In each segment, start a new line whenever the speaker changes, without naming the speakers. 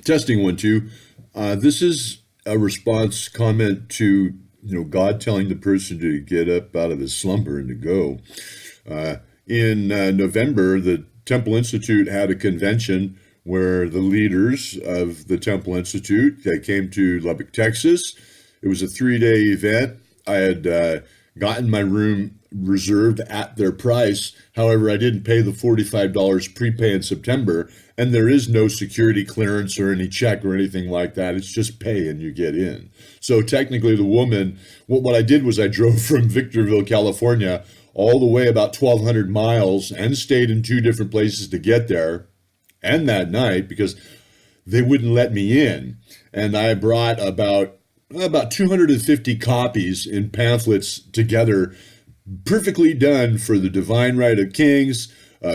Testing one, two. This is a response comment to God telling the person to get up out of his slumber and to go. In November, the Temple Institute had a convention where the leaders of the Temple Institute they came to Lubbock, Texas. It was a 3-day event. I had gotten my room reserved at their price. However, I didn't pay the $45 prepay in September, and there is no security clearance or any check or anything like that. It's just pay and you get in. So technically the woman, what I did was I drove from Victorville, California, all the way about 1,200 miles and stayed in 2 different places to get there. And that night, because they wouldn't let me in. And I brought about 250 copies in pamphlets together, perfectly done for the Divine Right of Kings,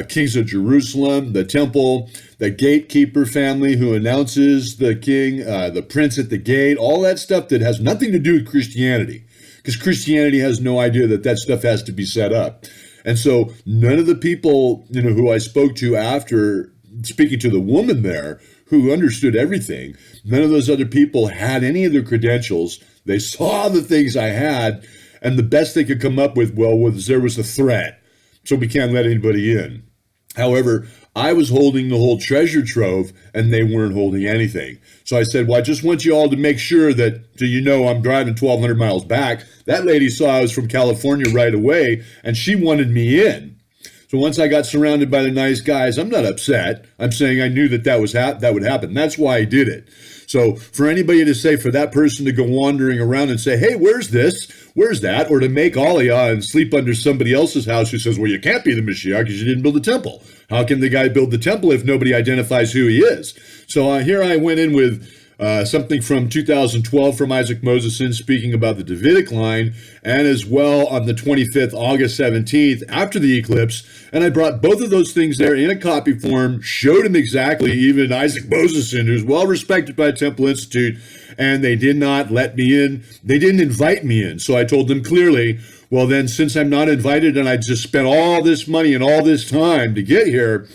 Kings of Jerusalem, the temple, the gatekeeper family who announces the king, the prince at the gate, all that stuff that has nothing to do with Christianity, because Christianity has no idea that that stuff has to be set up. And so none of the people, who I spoke to after speaking to the woman there who understood everything, none of those other people had any of the credentials. They saw the things I had, and the best they could come up with, was there was a threat, so we can't let anybody in. However, I was holding the whole treasure trove, and they weren't holding anything. So I said, well, I just want you all to make sure that, I'm driving 1,200 miles back. That lady saw I was from California right away, and she wanted me in. So once I got surrounded by the nice guys, I'm not upset. I'm saying I knew that that would happen. That's why I did it. So for anybody to say, for that person to go wandering around and say, hey, where's this? Where's that? Or to make aliyah and sleep under somebody else's house who says, well, you can't be the Mashiach because you didn't build the temple. How can the guy build the temple if nobody identifies who he is? So here I went in with something from 2012 from Isaac Moseson speaking about the Davidic line, and as well on the 25th, August 17th, after the eclipse. And I brought both of those things there in a copy form, showed him exactly, even Isaac Moseson, who's well respected by Temple Institute, and they did not let me in. They didn't invite me in. So I told them clearly, well, then since I'm not invited and I just spent all this money and all this time to get here,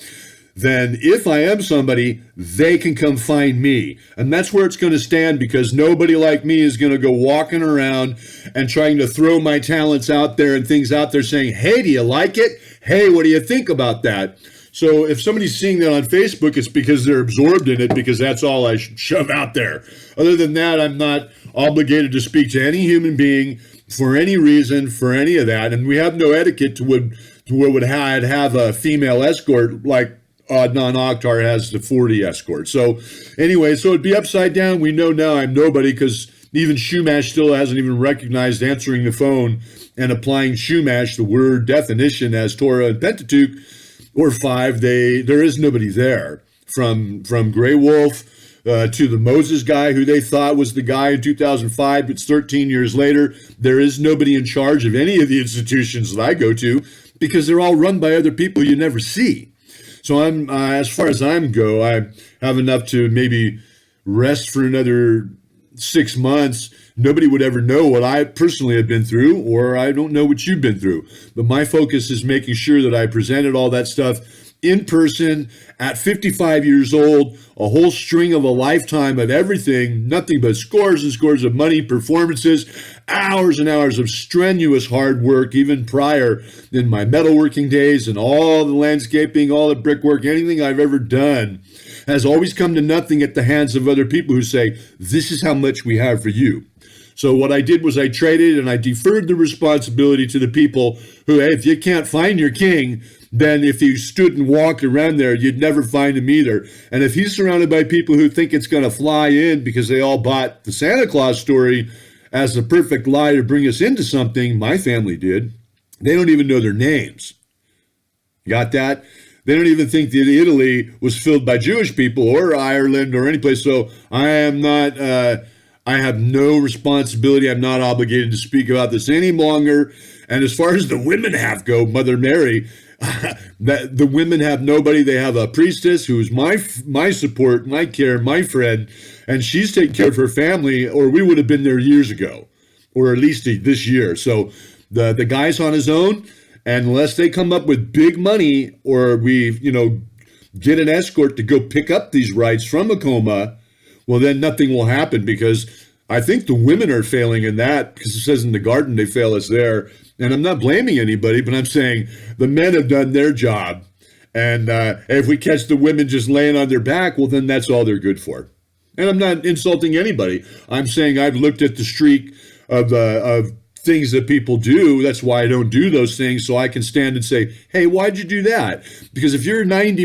then if I am somebody, they can come find me. And that's where it's going to stand, because nobody like me is going to go walking around and trying to throw my talents out there and things out there saying, hey, do you like it? Hey, what do you think about that? So if somebody's seeing that on Facebook, it's because they're absorbed in it, because that's all I shove out there. Other than that, I'm not obligated to speak to any human being for any reason, for any of that. And we have no etiquette to where would have a female escort like Adnan Akhtar has the 40 escort. So anyway, so it'd be upside down. We know now I'm nobody, because even Shumash still hasn't even recognized answering the phone and applying Shumash, the word definition, as Torah and Pentateuch, or 5. There is nobody there. From Grey Wolf to the Moses guy, who they thought was the guy in 2005, but it's 13 years later. There is nobody in charge of any of the institutions that I go to, because they're all run by other people you never see. So I'm, as far as I have enough to maybe rest for another 6 months. Nobody would ever know what I personally have been through, or I don't know what you've been through. But my focus is making sure that I presented all that stuff in person at 55 years old, a whole string of a lifetime of everything, nothing but scores and scores of money, performances, hours and hours of strenuous hard work, even prior in my metalworking days, and all the landscaping, all the brickwork, anything I've ever done has always come to nothing at the hands of other people who say, this is how much we have for you. So what I did was I traded and I deferred the responsibility to the people who, hey, if you can't find your king, then if you stood and walked around there, you'd never find him either. And if he's surrounded by people who think it's going to fly in because they all bought the Santa Claus story as the perfect lie to bring us into something, my family did, they don't even know their names. Got that? They don't even think that Italy was filled by Jewish people, or Ireland, or any place. So I am not, I have no responsibility. I'm not obligated to speak about this any longer. And as far as the women have go, Mother Mary, that the women have nobody. They have a priestess who's my support, my care, my friend, and she's taking care of her family, or we would have been there years ago, or at least this year. So the guy's on his own, and unless they come up with big money, or we, get an escort to go pick up these rights from Acoma, well, then nothing will happen, because I think the women are failing in that, because it says in the garden they fail us there. And I'm not blaming anybody, but I'm saying the men have done their job. And if we catch the women just laying on their back, well, then that's all they're good for. And I'm not insulting anybody. I'm saying I've looked at the streak of things that people do. That's why I don't do those things, so I can stand and say, hey, why'd you do that? Because if you're 90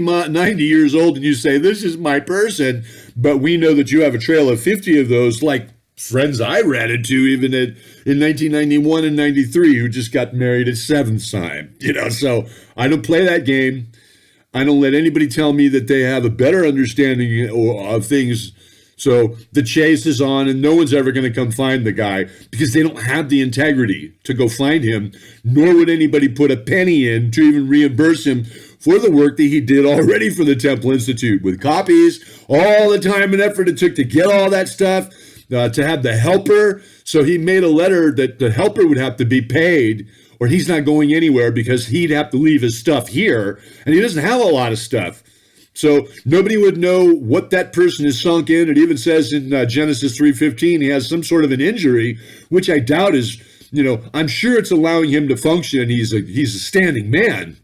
years old and you say, this is my person, but we know that you have a trail of 50 of those, like friends I ran into even in 1991 and 93 who just got married at seventh time, so I don't play that game. I don't let anybody tell me that they have a better understanding of things. So the chase is on, and no one's ever going to come find the guy, because they don't have the integrity to go find him, nor would anybody put a penny in to even reimburse him for the work that he did already for the Temple Institute, with copies, all the time and effort it took to get all that stuff, to have the helper. So he made a letter that the helper would have to be paid, or he's not going anywhere, because he'd have to leave his stuff here, and he doesn't have a lot of stuff. So nobody would know what that person is sunk in. It even says in Genesis 3:15 he has some sort of an injury, which I doubt is, I'm sure it's allowing him to function. He's a standing man.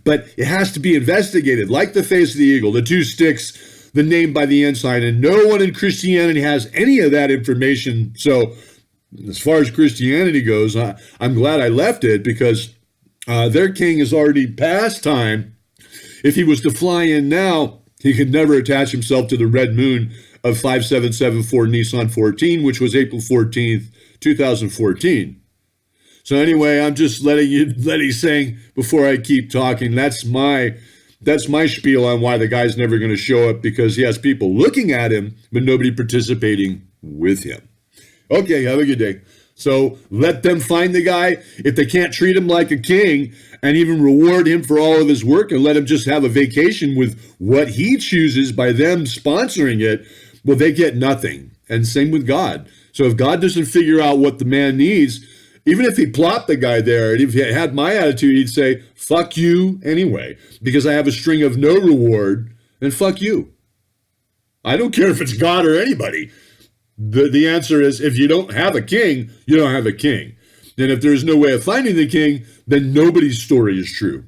But it has to be investigated, like the face of the eagle, the two sticks, the name by the ensign, and no one in Christianity has any of that information. So as far as Christianity goes, I'm glad I left it, because their king is already past time. If he was to fly in now, he could never attach himself to the red moon of 5774 Nissan 14, which was April 14th, 2014. So anyway, I'm just letting saying before I keep talking, that's my spiel on why the guy's never going to show up, because he has people looking at him, but nobody participating with him. Okay, have a good day. So let them find the guy. If they can't treat him like a king and even reward him for all of his work and let him just have a vacation with what he chooses by them sponsoring it, well, they get nothing. And same with God. So if God doesn't figure out what the man needs, even if he plopped the guy there, and if he had my attitude, he'd say, fuck you anyway, because I have a string of no reward, and fuck you. I don't care if it's God or anybody. The answer is, if you don't have a king, you don't have a king. And if there's no way of finding the king, then nobody's story is true.